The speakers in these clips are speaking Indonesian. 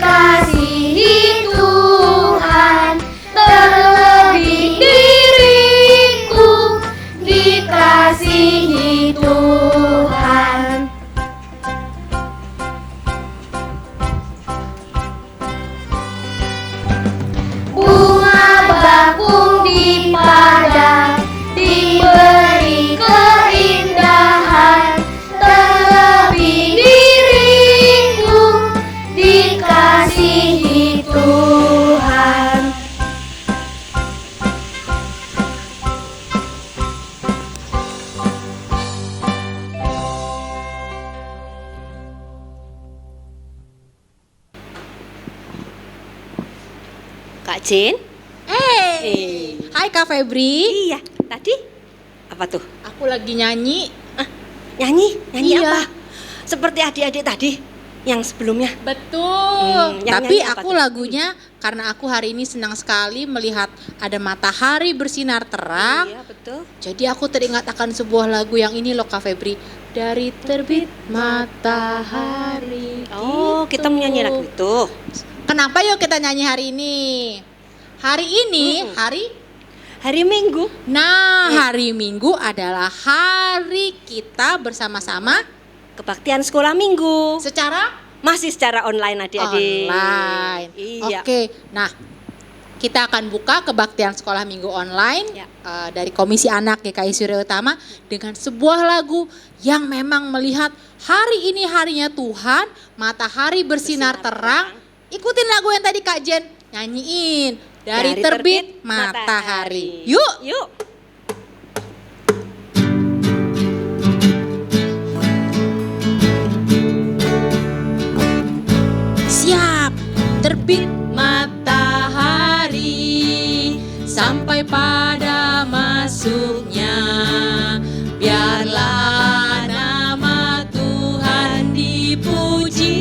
dikasihi Tuhan, terlebih diriku dikasihi Tuhan. Bunga bakung di padang diberi keindahan, terlebih diriku dikasihi Tuhan. Kak Jin? Hai Kak Febri. Iya, tadi apa tuh? Aku lagi nyanyi. Nyanyi Iya. apa? Seperti adik-adik tadi yang sebelumnya. Betul. yang Tapi nyanyi apa aku tuh? lagunya karena aku hari ini senang sekali melihat ada matahari bersinar terang. Iya, betul. Jadi aku teringat akan sebuah lagu yang ini loh Kak Febri. Dari terbit matahari. Oh, gitu. kita menyanyi lagu itu. Kenapa yuk kita nyanyi hari ini? Hari ini Hari Minggu. hari Minggu adalah hari kita bersama-sama Kebaktian sekolah Minggu. Masih secara online adik-adik. online. Iya. Oke, nah kita akan buka kebaktian sekolah Minggu online Ya. dari Komisi Anak GKI Surya Utama dengan sebuah lagu yang memang melihat hari ini harinya Tuhan, matahari bersinar terang. Ikutin lagu yang tadi Kak Jen nyanyiin. Dari terbit matahari. Yuk. Yuk. Siap. Terbit matahari sampai pada masuknya. Biarlah nama Tuhan dipuji.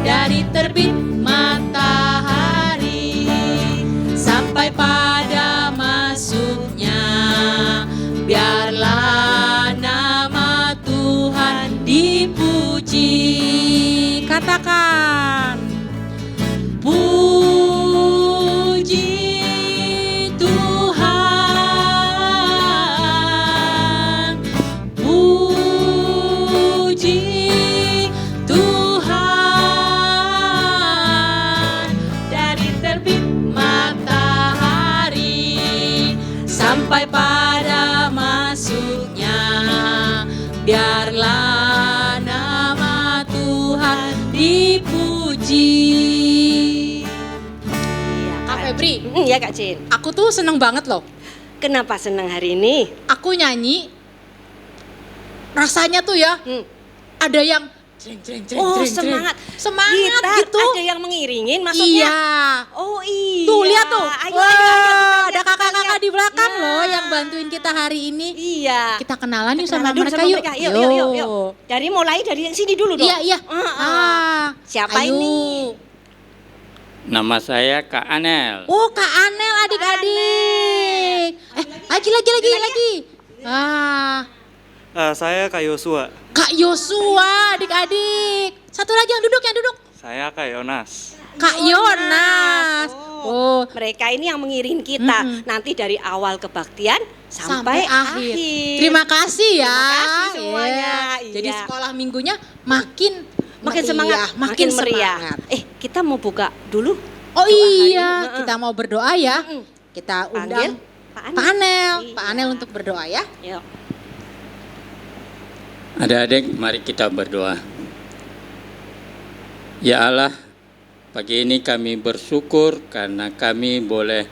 Dari terbit matahari sampai pada masuknya. Biarlah nama Tuhan dipuji. Katakan, puji Tuhan, puji Tuhan. Dari terbit matahari sampai pada masuknya. Biarlah nama Tuhan dipuji. Kak Febri, Iya Kak Jin. aku tuh seneng banget loh. Kenapa senang hari ini? Aku nyanyi, rasanya tuh ya ada yang Oh, semangat. semangat Gitar, gitu. ada yang mengiringin maksudnya. Iya. Oh iya. Tuh lihat tuh. Ayo, Wah, kita ada lihat, kakak-kakak kita di belakang lihat. loh Ya. yang bantuin kita hari ini. Iya. Kita kenalan yuk Kenalan sama dulu mereka yuk. Yuk. Mulai dari yang sini dulu dong. Iya. Siapa Ayo. ini? Nama saya Kak Anel. Oh, Kak Anel adik-adik. Lagi. Saya Kak Yosua. Kak Yosua adik-adik. Satu lagi yang duduk. Saya Kak Yonas. Kak Yonas. Oh, Mereka ini yang mengiring kita nanti dari awal kebaktian sampai akhir. Terima kasih ya. Terima kasih semuanya. Iya. Jadi Iya. sekolah minggunya makin Semangat, makin meriah. semangat. Kita mau buka dulu. Oh doa hari iya, ini. kita mau berdoa ya. Mm-mm. Kita Panggil undang Pak Anel. Pak Anel untuk berdoa ya. Yuk. Adik-adik, mari kita berdoa. Ya Allah, pagi ini kami bersyukur karena kami boleh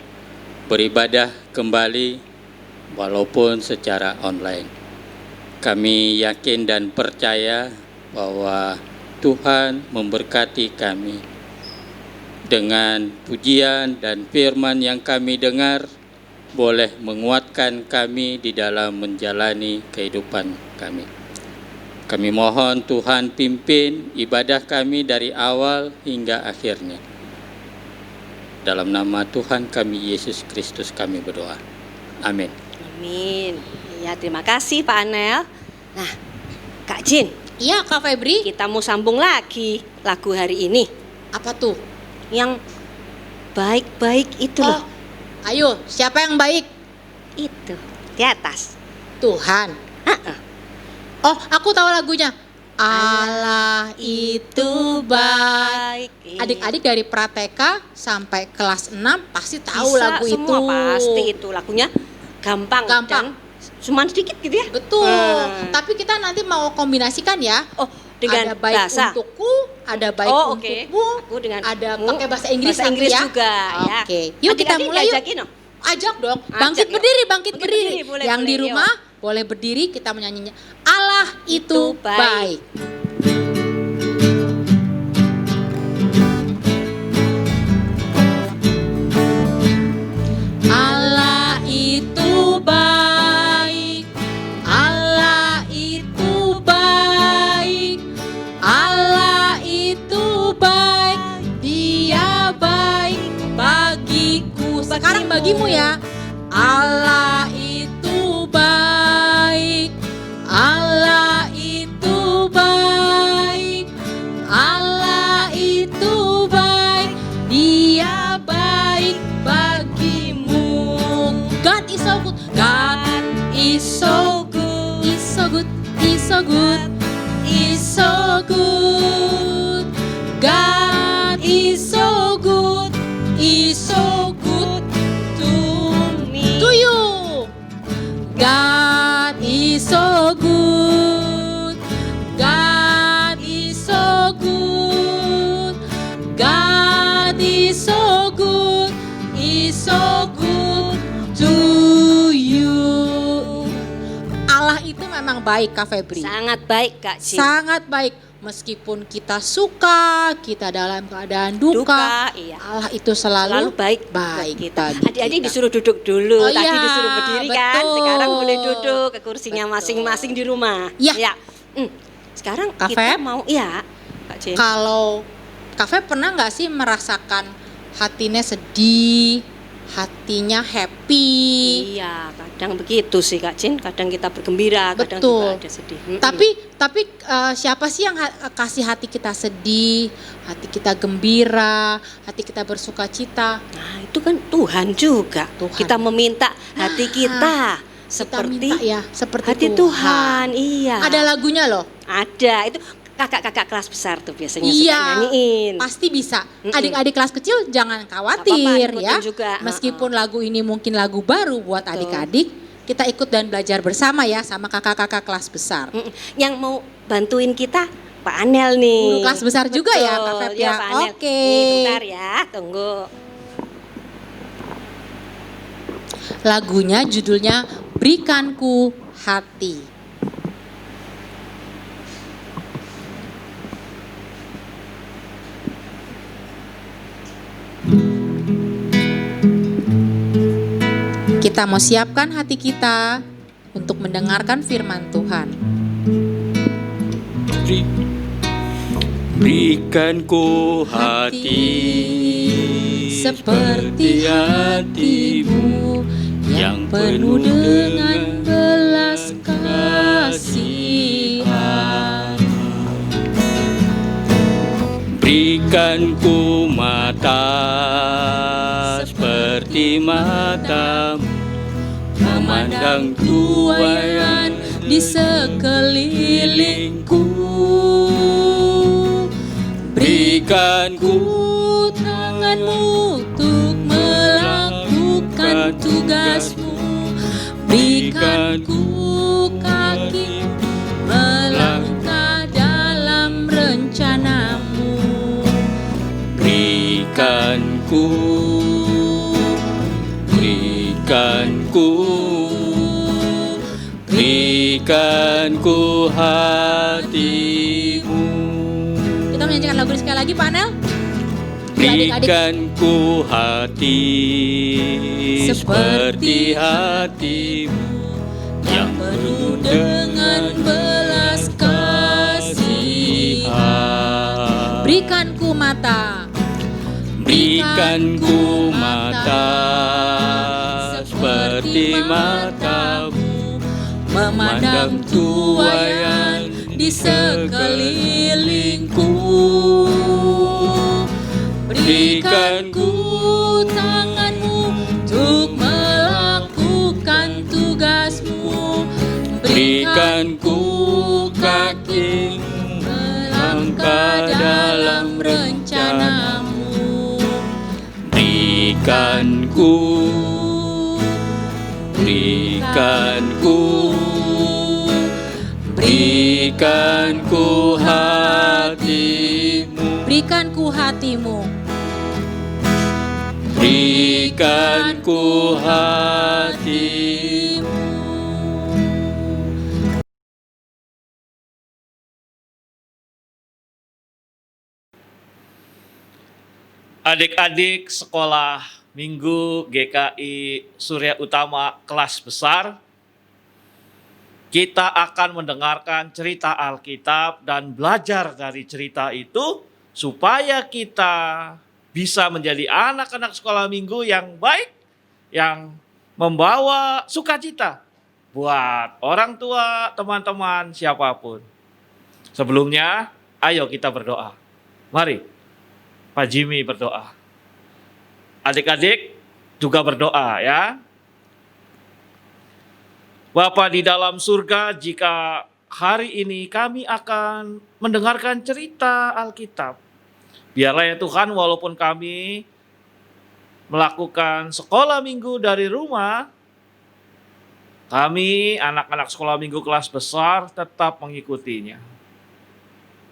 beribadah kembali walaupun secara online. Kami yakin dan percaya bahwa Tuhan memberkati kami dengan pujian dan firman yang kami dengar boleh menguatkan kami di dalam menjalani kehidupan kami. Kami mohon Tuhan pimpin ibadah kami dari awal hingga akhirnya. Dalam nama Tuhan kami Yesus Kristus kami berdoa. Amin. Amin. Ya, terima kasih Pak Anel. Nah, Kak Jin, Iya Kak Febri, kita mau sambung lagi lagu hari ini. apa tuh? Yang baik-baik itu loh. Ayo, siapa yang baik? Itu, di atas. Tuhan. Oh, aku tahu lagunya. Allah itu baik. Iya. Adik-adik dari Prateka sampai kelas 6 pasti tahu Bisa lagu semua itu. pasti itu lagunya gampang. Gampang. Dan cuma sedikit gitu ya. Betul. Hmm. Tapi kita nanti mau kombinasikan ya. Oh, dengan ada baik bahasa. untukku, ada baik Oh, oke. untukmu, Aku dengan ada mu. pakai bahasa Inggris, Bahasa nanti Inggris ya. juga ya. Oke. Yuk kita Adik-adik mulai yuk. diajakin, oh. Ajak dong. Ajak, Bangkit yuk. berdiri, bangkit Bangkit berdiri. berdiri, boleh, Yang di boleh, rumah boleh berdiri, kita menyanyinya. Allah itu baik. Allah itu baik. Allah itu baik. Allah itu baik. Dia baik bagiku. Sekarang bagimu ya. Allah itu baik. Allah itu baik. Allah itu baik. Dia baik bagimu. God is so good. God is so good. Is so good. Is so good. Is so good. God is so good. Is so good to me. To you. God is so good. God is so good. God is so good. Is so good to you. Allah itu memang baik Kak Febri. Sangat baik Kak Jin. Sangat baik. Meskipun kita suka, kita dalam keadaan duka, Iya. Allah itu selalu baik baik buat kita. bagi Adik-adik kita. disuruh duduk dulu. Oh, Tadi iya, disuruh berdiri kan. betul. Sekarang boleh duduk ke kursinya Betul. masing-masing di rumah. Ya. Sekarang Kak kita Feb? mau Kak Jin. Kalau Kak Feb pernah nggak sih merasakan hatinya sedih, hatinya happy? Iya, kadang begitu sih Kak Jin. Kadang kita bergembira, kadang Betul. juga ada sedih. Tapi siapa sih yang kasih hati kita sedih, hati kita gembira, hati kita bersuka cita? Nah, itu kan Tuhan juga. Tuhan. Kita meminta hati kita Kita seperti minta ya, seperti hati Tuhan. Iya. Ada lagunya loh. Ada. Itu kakak-kakak kelas besar tuh biasanya suka Iya, nyanyiin. pasti bisa. Mm-mm. Adik-adik kelas kecil jangan Gak khawatir apa-apa, ya. ikutin juga. Meskipun lagu ini mungkin lagu baru buat Betul. adik-adik, kita ikut dan belajar bersama ya sama kakak-kakak kelas besar. Yang mau bantuin kita Pak Anel nih. Guru kelas besar juga ya, Kak Feb Iya, ya? Pak Anel. Oke. Nih, bentar ya, tunggu. Lagunya judulnya Berikanku Hati. Kita mau siapkan hati kita untuk mendengarkan firman Tuhan. Berikan ku hati seperti hatimu yang penuh dengan belas kasihan. Berikan ku mata seperti matamu, memandang tuaian di sekelilingku. Berikan ku tanganmu untuk melakukan tugasmu. Berikan ku kaki melangkah dalam rencanamu. berikan ku hatimu. Kita menyanyikan lagu ini sekali lagi Pak Anel. Berikan ku hati seperti hatimu yang penuh dengan belas kasihan. Berikan ku mata. Berikan ku mata seperti matamu, memandang tuaian di sekelilingku. Berikan ku tanganmu untuk melakukan tugasmu. Berikan ku kaki melangkah dalam rencanamu. Berikan ku hatimu. Berikan ku hatimu. Berikan ku hatimu. Adik-adik sekolah Minggu GKI Surya Utama kelas besar, kita akan mendengarkan cerita Alkitab dan belajar dari cerita itu supaya kita bisa menjadi anak-anak sekolah minggu yang baik, yang membawa sukacita buat orang tua, teman-teman, siapapun. Sebelumnya, ayo kita berdoa. Mari, Pak Jimmy berdoa. Adik-adik juga berdoa ya. Bapa di dalam surga, jika hari ini kami akan mendengarkan cerita Alkitab, biarlah ya Tuhan, walaupun kami melakukan sekolah minggu dari rumah, kami anak-anak sekolah minggu kelas besar tetap mengikutinya.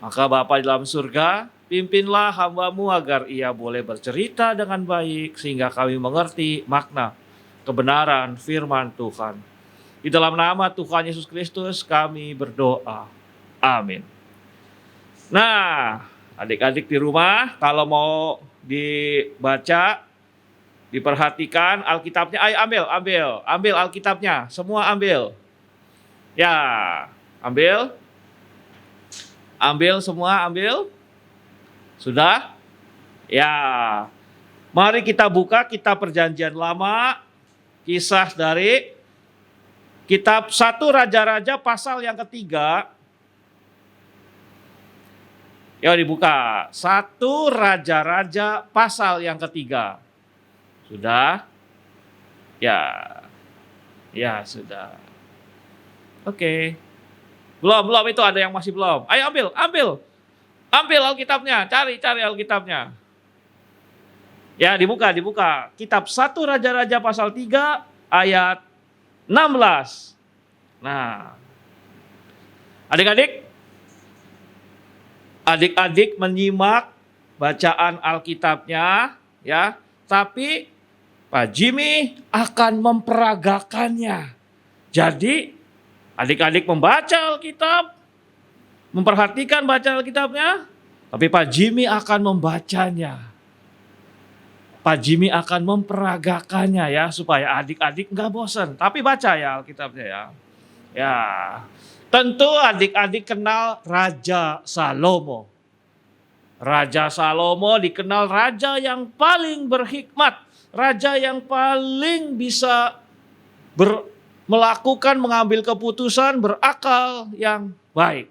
Maka Bapa di dalam surga, pimpinlah hamba-Mu agar ia boleh bercerita dengan baik, sehingga kami mengerti makna kebenaran firman Tuhan. Di dalam nama Tuhan Yesus Kristus kami berdoa. Amin. Nah, adik-adik di rumah, kalau mau dibaca, diperhatikan Alkitabnya. Ayo ambil Alkitabnya. Semua ambil. Ya, ambil. Ambil semua, ambil. Sudah? Ya. Mari kita buka kitab Perjanjian Lama, kisah dari kitab 1 Raja-Raja pasal yang ketiga. Ya, dibuka. 1 Raja-Raja pasal yang ketiga. Sudah? Ya. Ya, sudah. Oke. Belum itu ada yang masih belum. Ayo ambil. Ambil Alkitabnya, cari Alkitabnya. Ya, dibuka. Kitab 1 Raja-Raja pasal 3 ayat 16. Nah, adik-adik menyimak bacaan Alkitabnya ya, tapi Pak Jimmy akan memperagakannya. Jadi, adik-adik membaca Alkitab, memperhatikan bacaan Alkitabnya, tapi Pak Jimmy akan membacanya. Pak Jimmy akan memperagakannya ya, supaya adik-adik nggak bosan. Tapi baca ya Alkitabnya ya. Ya, tentu adik-adik kenal Raja Salomo. Raja Salomo dikenal raja yang paling berhikmat. Raja yang paling bisa mengambil keputusan, berakal yang baik.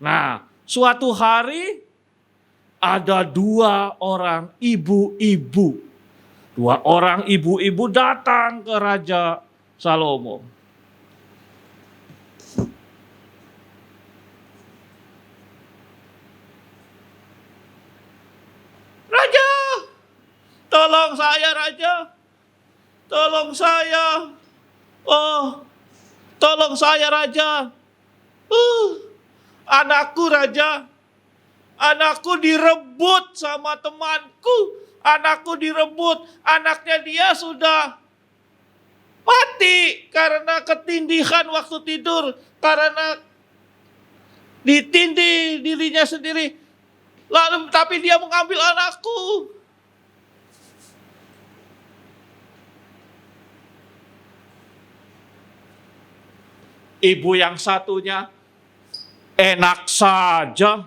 Nah, suatu hari ada 2 orang ibu-ibu. 2 orang ibu-ibu datang ke Raja Salomo. Raja, tolong saya Raja. Tolong saya. Oh, tolong saya Raja. Anakku Raja. Anakku direbut sama temanku. Anakku direbut. Anaknya dia sudah mati karena ketindihan waktu tidur. Karena ditindih dirinya sendiri. Lalu tapi dia mengambil anakku. Ibu yang satunya enak saja.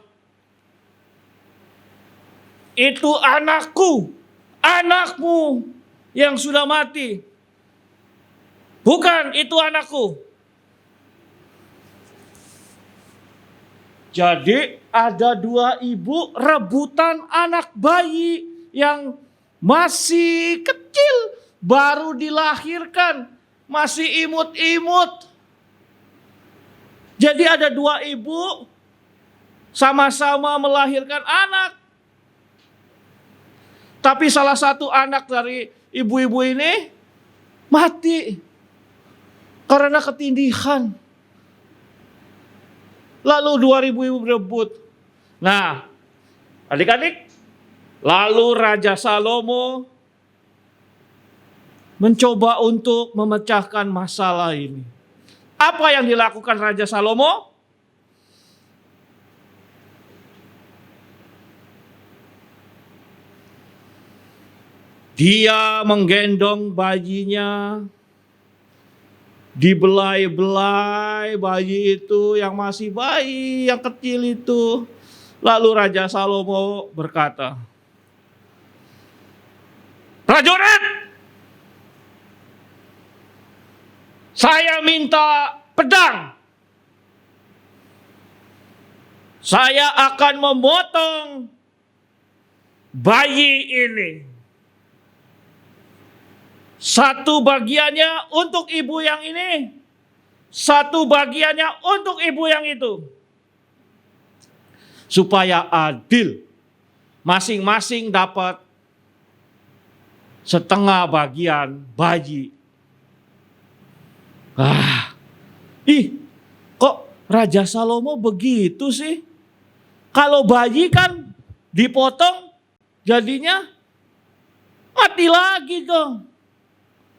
Itu anakmu yang sudah mati. Bukan, itu anakku. Jadi ada dua ibu rebutan anak bayi yang masih kecil, baru dilahirkan, masih imut-imut. Jadi ada dua ibu sama-sama melahirkan anak. Tapi salah satu anak dari ibu-ibu ini mati karena ketindihan. Lalu 2000 ibu berebut. Nah, adik-adik, lalu Raja Salomo mencoba untuk memecahkan masalah ini. Apa yang dilakukan Raja Salomo? Dia menggendong bayinya, dibelai-belai bayi itu yang masih bayi, yang kecil itu. Lalu Raja Salomo berkata, "Prajurit, saya minta pedang. Saya akan memotong bayi ini. Satu bagiannya untuk ibu yang ini, satu bagiannya untuk ibu yang itu. Supaya adil, masing-masing dapat setengah bagian bayi." Kok Raja Salomo begitu sih? Kalau bayi kan dipotong, jadinya mati lagi dong.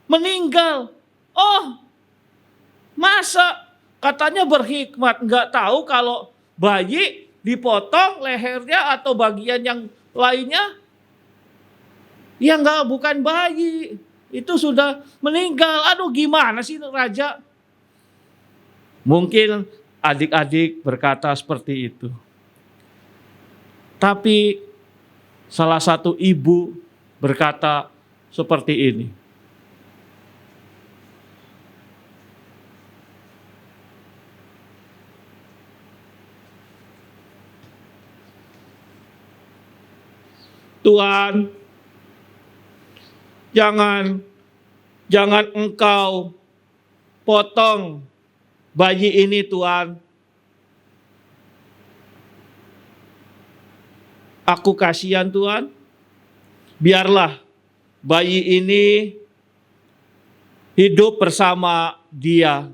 Meninggal. Oh, masa katanya berhikmat, nggak tahu kalau bayi dipotong lehernya atau bagian yang lainnya, ya bukan bayi, itu sudah meninggal. Aduh, gimana sih Raja? Mungkin adik-adik berkata seperti itu. Tapi salah satu ibu berkata seperti ini. Tuhan, jangan Engkau potong bayi ini, Tuhan. Aku kasihan, Tuhan. Biarlah bayi ini hidup bersama dia,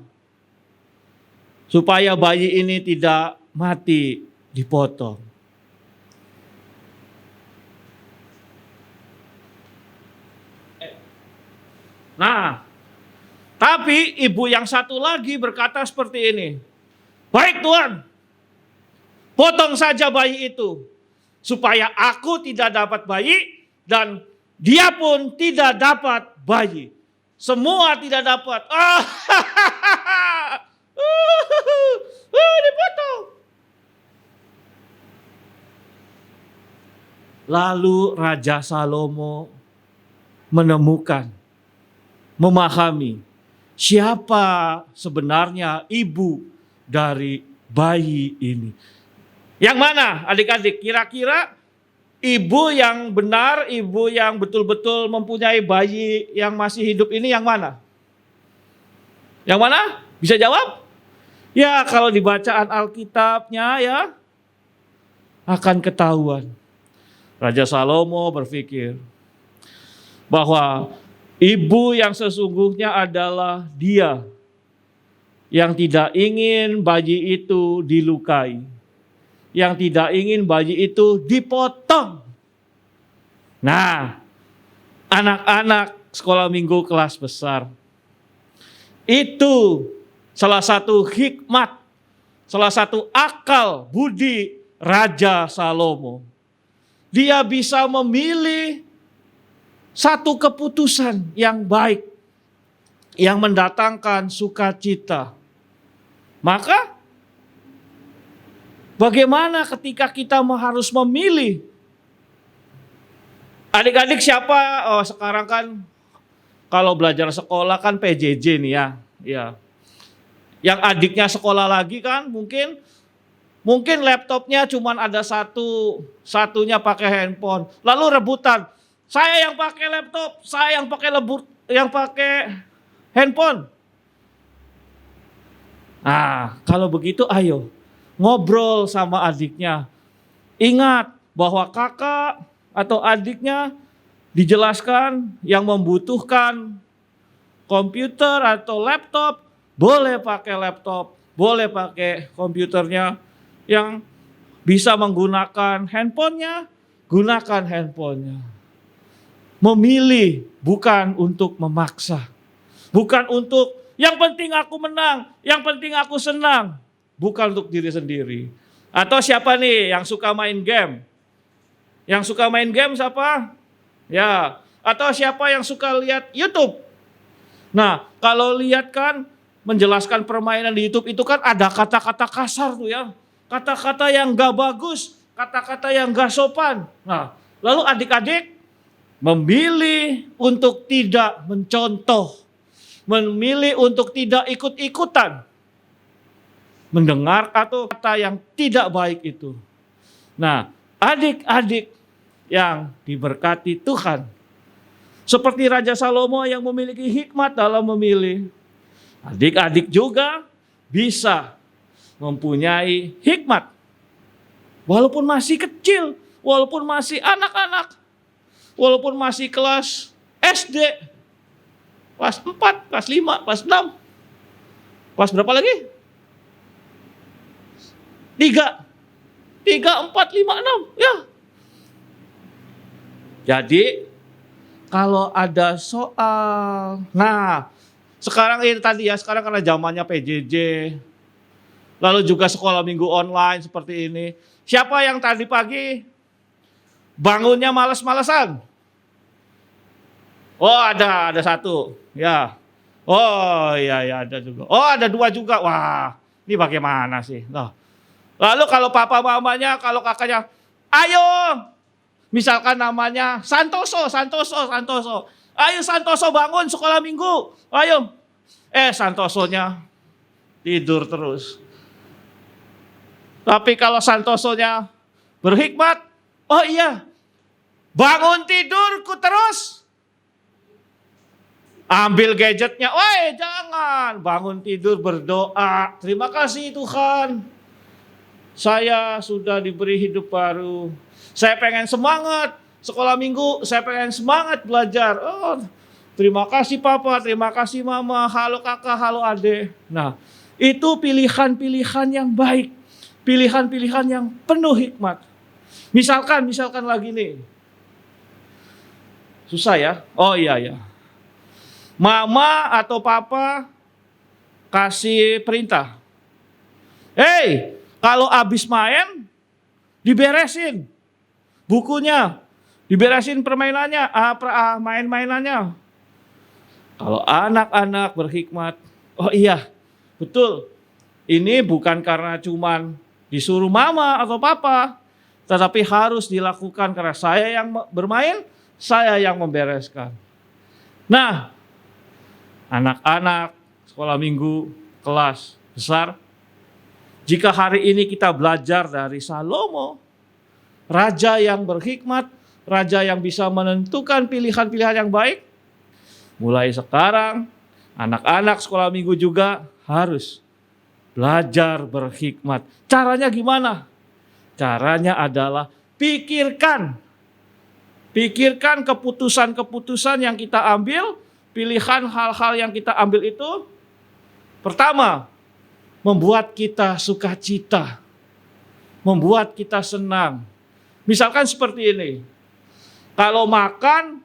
supaya bayi ini tidak mati dipotong. Nah, tapi ibu yang satu lagi berkata seperti ini. "Baik Tuhan, potong saja bayi itu, supaya aku tidak dapat bayi dan dia pun tidak dapat bayi. Semua tidak dapat." Dipotong. Lalu Raja Salomo memahami siapa sebenarnya ibu dari bayi ini. Yang mana adik-adik? Kira-kira ibu yang benar, ibu yang betul-betul mempunyai bayi yang masih hidup ini yang mana? Yang mana? Bisa jawab? Ya, kalau di bacaan Alkitabnya ya akan ketahuan. Raja Salomo berpikir bahwa ibu yang sesungguhnya adalah dia yang tidak ingin bayi itu dilukai, yang tidak ingin bayi itu dipotong. Nah, anak-anak sekolah minggu kelas besar, itu salah satu hikmat, salah satu akal budi Raja Salomo. Dia bisa memilih satu keputusan yang baik, yang mendatangkan sukacita. Maka bagaimana ketika kita harus memilih? Adik-adik siapa? Oh, sekarang kan kalau belajar sekolah kan PJJ nih ya. Yang adiknya sekolah lagi kan mungkin Mungkin laptopnya cuma ada satunya pakai handphone. Lalu rebutan. Saya yang pakai laptop, saya yang pakai handphone. Nah, kalau begitu ayo ngobrol sama adiknya. Ingat bahwa kakak atau adiknya dijelaskan yang membutuhkan komputer atau laptop, boleh pakai laptop, boleh pakai komputernya. Yang bisa menggunakan handphonenya, gunakan handphonenya. Memilih bukan untuk memaksa. Bukan untuk yang penting aku menang, yang penting aku senang. Bukan untuk diri sendiri. Atau siapa nih yang suka main game? Yang suka main game siapa? Ya, atau siapa yang suka lihat YouTube? Nah, kalau lihat kan menjelaskan permainan di YouTube itu kan ada kata-kata kasar tuh ya. Kata-kata yang gak bagus, kata-kata yang gak sopan. Nah, lalu adik-adik memilih untuk tidak mencontoh, memilih untuk tidak ikut-ikutan mendengar atau kata yang tidak baik itu. Nah, adik-adik yang diberkati Tuhan, seperti Raja Salomo yang memiliki hikmat dalam memilih, adik-adik juga bisa mempunyai hikmat. Walaupun masih kecil, walaupun masih anak-anak, walaupun masih kelas SD, kelas 4, kelas 5, kelas 6, kelas berapa lagi? 3, 4, 5, 6, ya. Jadi, kalau ada soal, nah, sekarang ini tadi ya, sekarang karena zamannya PJJ, lalu juga sekolah minggu online seperti ini. Siapa yang tadi pagi bangunnya malas-malasan? Oh ada satu, ya. Oh iya ada juga. Oh ada 2 juga. Wah ini bagaimana sih? Nah. Lalu kalau papa mamanya, kalau kakaknya, ayo. Misalkan namanya Santoso. Ayo Santoso bangun sekolah minggu. Ayo. Santosonya tidur terus. Tapi kalau Santosonya berhikmat, oh iya, bangun tidurku terus. Ambil gadgetnya, woi jangan, bangun tidur berdoa. Terima kasih Tuhan, saya sudah diberi hidup baru. Saya pengen semangat, sekolah minggu, saya pengen semangat belajar. Oh, terima kasih Papa, terima kasih Mama, halo kakak, halo adik. Nah, itu pilihan-pilihan yang baik. Pilihan-pilihan yang penuh hikmat. Misalkan lagi nih. Susah ya? Oh iya. Mama atau papa kasih perintah. Hei, kalau habis main, diberesin bukunya, diberesin permainannya, main-mainannya. Kalau anak-anak berhikmat, oh iya, betul. Ini bukan karena cuman disuruh mama atau papa, tetapi harus dilakukan karena saya yang bermain, saya yang membereskan. Nah, anak-anak sekolah minggu kelas besar, jika hari ini kita belajar dari Salomo, raja yang berhikmat, raja yang bisa menentukan pilihan-pilihan yang baik, mulai sekarang anak-anak sekolah minggu juga harus belajar berhikmat. Caranya gimana? Caranya adalah pikirkan keputusan-keputusan yang kita ambil, pilihan hal-hal yang kita ambil itu. Pertama, membuat kita sukacita, membuat kita senang. Misalkan seperti ini, kalau makan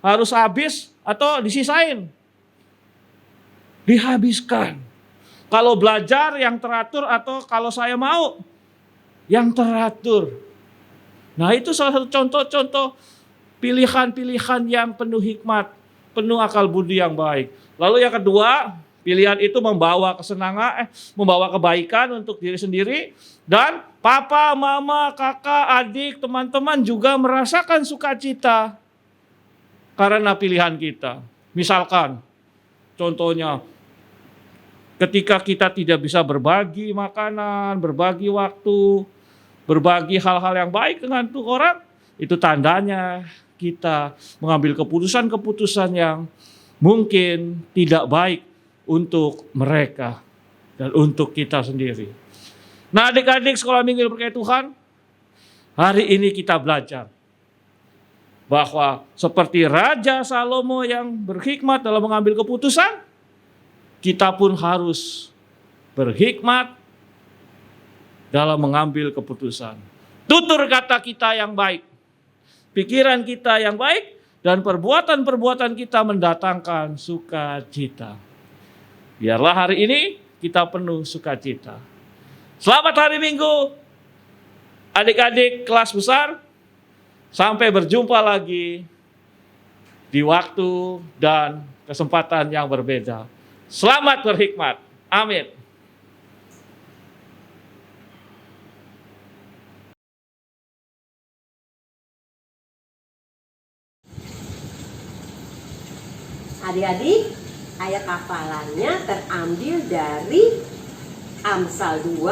harus habis atau disisain? Dihabiskan. Kalau belajar yang teratur atau kalau saya mau yang teratur. Nah itu salah satu contoh-contoh pilihan-pilihan yang penuh hikmat, penuh akal budi yang baik. Lalu yang kedua, pilihan itu membawa kesenangan, membawa kebaikan untuk diri sendiri. Dan papa, mama, kakak, adik, teman-teman juga merasakan sukacita karena pilihan kita. Misalkan, contohnya, Ketika kita tidak bisa berbagi makanan, berbagi waktu, berbagi hal-hal yang baik dengan tuh orang, itu tandanya kita mengambil keputusan-keputusan yang mungkin tidak baik untuk mereka dan untuk kita sendiri. Nah, adik-adik sekolah minggu yang berkat Tuhan, hari ini kita belajar bahwa seperti Raja Salomo yang berhikmat dalam mengambil keputusan, kita pun harus berhikmat dalam mengambil keputusan. Tutur kata kita yang baik, pikiran kita yang baik, dan perbuatan-perbuatan kita mendatangkan sukacita. Biarlah hari ini kita penuh sukacita. Selamat hari Minggu, adik-adik kelas besar. Sampai berjumpa lagi di waktu dan kesempatan yang berbeda. Selamat berhikmat. Amin. Adik-adik, ayat hafalannya terambil dari Amsal 2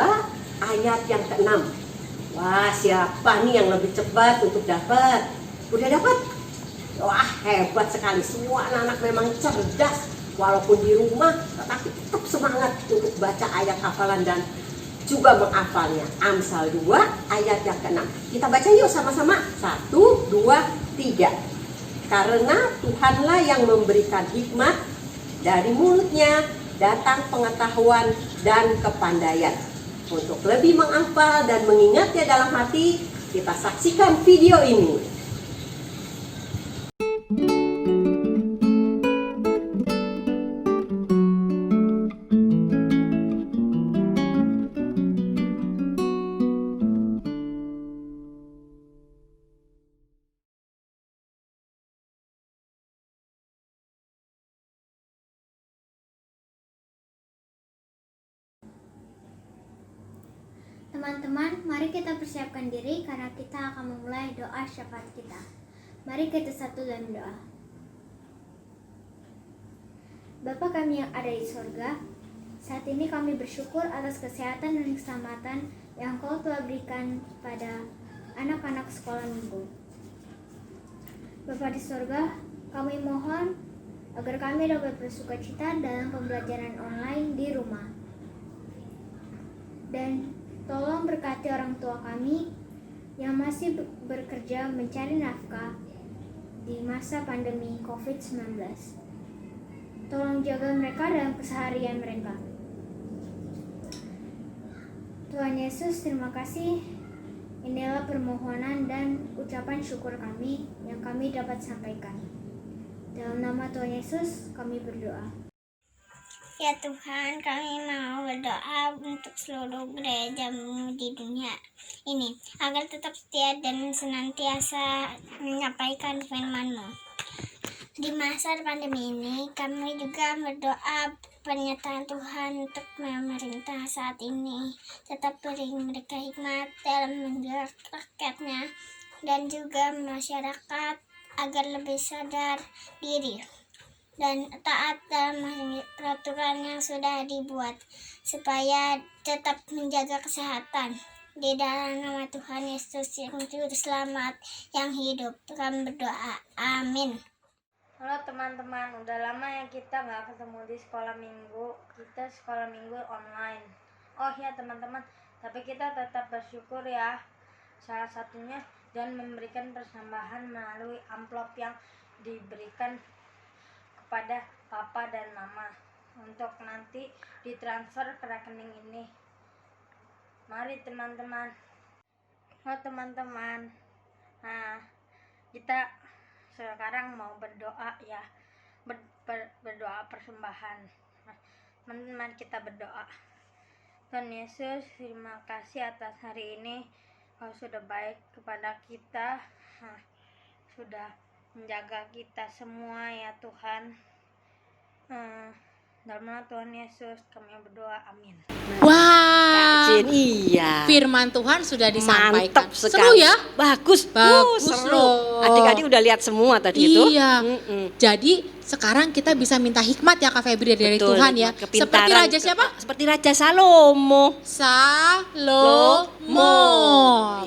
ayat yang ke-6. Wah, siapa nih yang lebih cepat untuk dapat? Udah dapat? Wah, hebat sekali. Semua anak-anak memang cerdas. Walaupun di rumah, tetapi tetap semangat untuk baca ayat hafalan dan juga menghafalnya. Amsal 2 ayat yang ke-6. Kita baca yuk sama-sama. 1, 2, 3. Karena Tuhanlah yang memberikan hikmat, dari mulutnya datang pengetahuan dan kepandaian. Untuk lebih menghafal dan mengingatnya dalam hati, kita saksikan video ini. Teman-teman, mari kita persiapkan diri karena kita akan memulai doa syafaat kita. Mari kita satu dalam doa. Bapa kami yang ada di sorga, saat ini kami bersyukur atas kesehatan dan keselamatan yang Kau telah berikan pada anak-anak sekolah minggu. Bapa di sorga, kami mohon agar kami dapat bersukacita dalam pembelajaran online di rumah. Dan tolong berkati orang tua kami yang masih bekerja mencari nafkah di masa pandemi COVID-19. Tolong jaga mereka dalam keseharian mereka. Tuhan Yesus, terima kasih. Inilah permohonan dan ucapan syukur kami yang kami dapat sampaikan. Dalam nama Tuhan Yesus, kami berdoa. Ya Tuhan, kami mau berdoa untuk seluruh gereja-Mu di dunia ini, agar tetap setia dan senantiasa menyampaikan firman-Mu. Di masa pandemi ini, kami juga berdoa pernyataan Tuhan untuk pemerintah saat ini. Tetap beri mereka hikmat dalam menjaga rakyatnya dan juga masyarakat agar lebih sadar diri dan taat dalam peraturan yang sudah dibuat, supaya tetap menjaga kesehatan. Di dalam nama Tuhan Yesus yang juru selamat yang hidup, kami berdoa. Amin. Halo teman-teman, udah lama ya kita nggak ketemu di sekolah minggu. Kita sekolah minggu online. Oh ya teman-teman, tapi kita tetap bersyukur ya. Salah satunya dan memberikan persembahan melalui amplop yang diberikan kepada papa dan mama untuk nanti ditransfer ke rekening ini. Mari teman-teman. Oh teman-teman, nah kita sekarang mau berdoa ya, berdoa persembahan. Teman-teman, kita berdoa. Tuhan Yesus, terima kasih atas hari ini. Kau sudah baik kepada kita, sudah menjaga kita semua ya Tuhan. Dalam nama Tuhan Yesus kami berdoa, amin. Wah, Kak Jen, iya. firman Tuhan sudah disampaikan. Mantap Seru sekali. ya? Bagus. Bagus seru. loh. Adik-adik udah lihat semua tadi itu. Iya. Jadi sekarang kita bisa minta hikmat ya Kak Febri dari Betul, Tuhan ya. hikmat, kepintaran. Seperti Raja siapa? Seperti Raja Salomo. Salomo.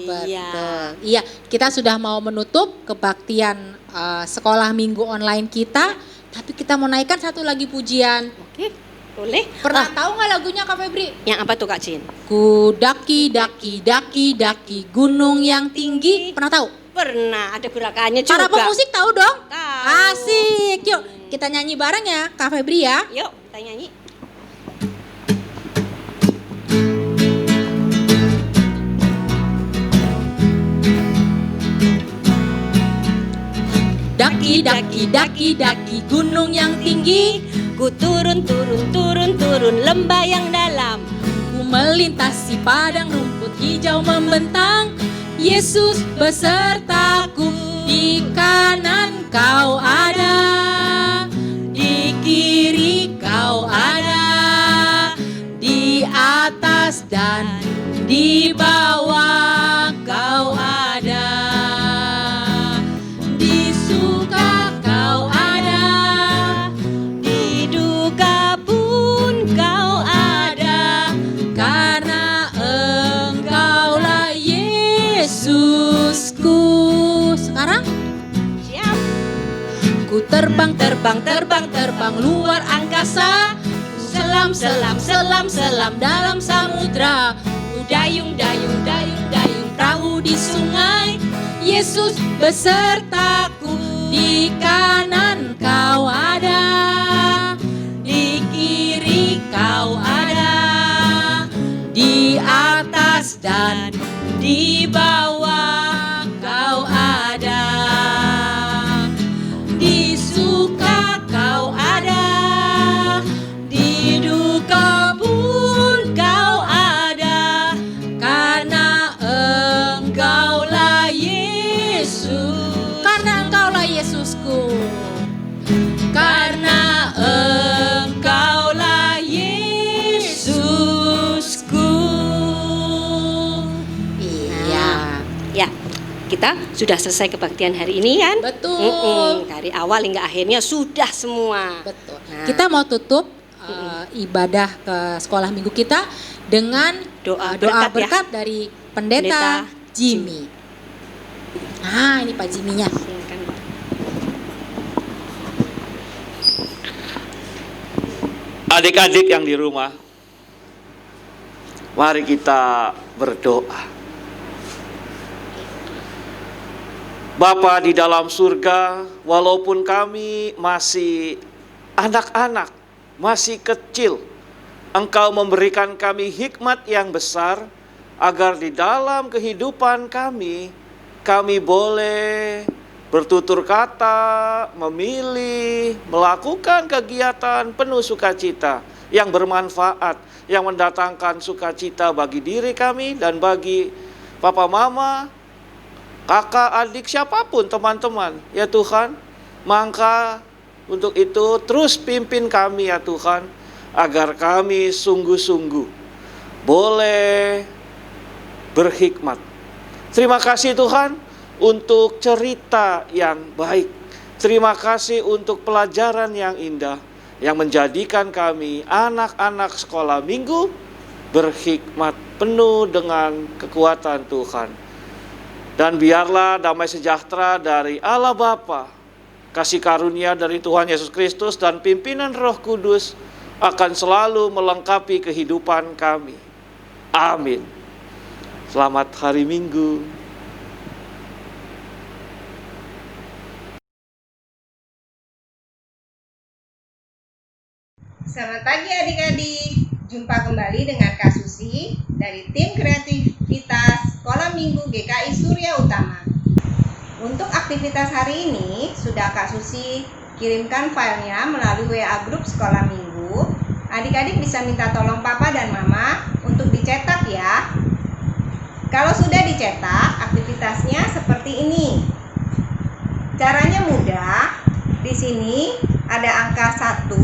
Iya. Betul. Iya, kita sudah mau menutup kebaktian sekolah minggu online kita, tapi kita mau naikkan satu lagi pujian. Oke, boleh. Pernah tahu nggak lagunya Kak Febri? Yang apa tuh Kak Jin? Ku daki daki daki daki gunung yang tinggi. Pernah tahu? Pernah, ada gerakannya juga. Para pemusik tahu dong? Tahu. Asik. Yuk, kita nyanyi bareng ya Kak Febri ya. Yuk, kita nyanyi. Daki daki daki daki gunung yang tinggi, Ku turun, turun, turun, turun lembah yang dalam. ku melintasi padang rumput hijau membentang. Yesus besertaku, di kanan kau ada, di kiri kau ada, di atas dan di bawah kau ada, di suka kau ada, Di duka pun kau ada. karena engkaulah Yesusku. Sekarang Siap. ku terbang, terbang, terbang, terbang luar angkasa. Ku selam, selam, selam, selam dalam samudra. Ku dayung, dayung, dayung, dayung perahu di sungai. Yesus besertaku, di kanan kau ada, di kiri kau ada, di atas dan di bawah kau ada, di suka kau ada, di duka pun kau ada, karena engkaulah Yesus, karena engkaulah Yesusku, karena engkaulah Yesusku. Iya. Ya, kita sudah selesai kebaktian hari ini kan? Betul. Dari awal hingga akhirnya sudah semua. Betul. Nah. Kita mau tutup ibadah ke sekolah minggu kita dengan Doa doa berkat ya. berkat dari pendeta Pendeta Jimmy. Nah, ini Pak Jimmy-nya. Silakan, Pak. Adik-adik yang di rumah, mari kita berdoa. Bapa di dalam surga, walaupun kami masih anak-anak, masih kecil, Engkau memberikan kami hikmat yang besar, agar di dalam kehidupan kami boleh bertutur kata, memilih, melakukan kegiatan penuh sukacita yang bermanfaat, yang mendatangkan sukacita bagi diri kami dan bagi papa mama, kakak, adik, siapapun teman-teman. Ya Tuhan, maka untuk itu terus pimpin kami ya Tuhan, agar kami sungguh-sungguh boleh berhikmat. Terima kasih Tuhan untuk cerita yang baik. Terima kasih untuk pelajaran yang indah yang menjadikan kami anak-anak sekolah minggu berhikmat penuh dengan kekuatan Tuhan. Dan biarlah damai sejahtera dari Allah Bapa, kasih karunia dari Tuhan Yesus Kristus dan pimpinan Roh Kudus akan selalu melengkapi kehidupan kami. Amin. Selamat hari Minggu. Selamat pagi adik-adik. Jumpa kembali dengan Kak Susi dari tim kreativitas Sekolah Minggu GKI Surya Utama. Untuk aktivitas hari ini sudah Kak Susi kirimkan filenya melalui WA grup Sekolah Minggu. Adik-adik bisa minta tolong Papa dan Mama untuk dicetak ya. Kalau sudah dicetak, aktivitasnya seperti ini. Caranya mudah. Di sini ada angka 1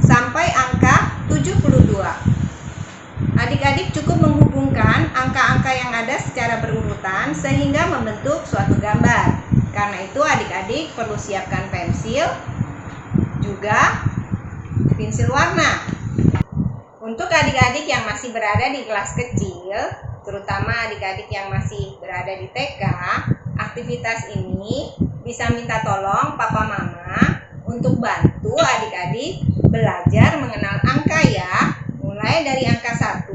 sampai angka 72. Adik-adik cukup menghubungkan angka-angka yang ada secara berurutan sehingga membentuk suatu gambar. Karena itu adik-adik perlu siapkan pensil, juga pensil warna. Untuk adik-adik yang masih berada di kelas kecil, terutama adik-adik yang masih berada di TK, aktivitas ini bisa minta tolong papa mama untuk bantu adik-adik belajar mengenal angka ya, mulai dari angka 1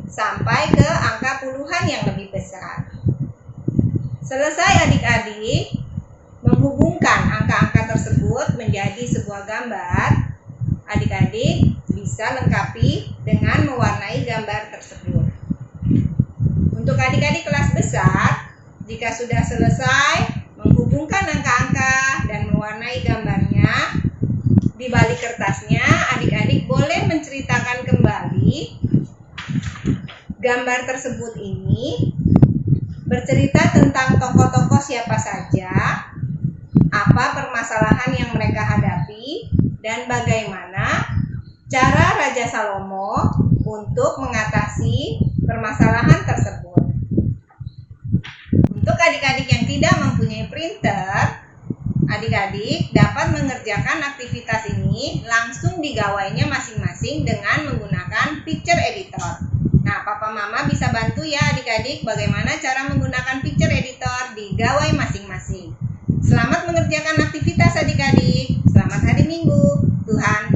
sampai ke angka puluhan yang lebih besar. Selesai adik-adik menghubungkan angka-angka tersebut menjadi sebuah gambar, adik-adik bisa lengkapi dengan mewarnai gambar tersebut. Untuk adik-adik kelas besar, jika sudah selesai menghubungkan angka-angka dan mewarnai gambarnya, di balik kertasnya adik-adik boleh menceritakan kembali gambar tersebut ini bercerita tentang tokoh-tokoh siapa saja, apa permasalahan yang mereka hadapi, dan bagaimana cara Raja Salomo untuk mengatasi permasalahan tersebut. Untuk adik-adik yang tidak mempunyai printer, adik-adik dapat mengerjakan aktivitas ini langsung di gawainya masing-masing dengan menggunakan picture editor. Nah, papa mama bisa bantu ya adik-adik bagaimana cara menggunakan picture editor di gawai masing-masing. Selamat mengerjakan aktivitas adik-adik. Selamat hari Minggu. Tuhan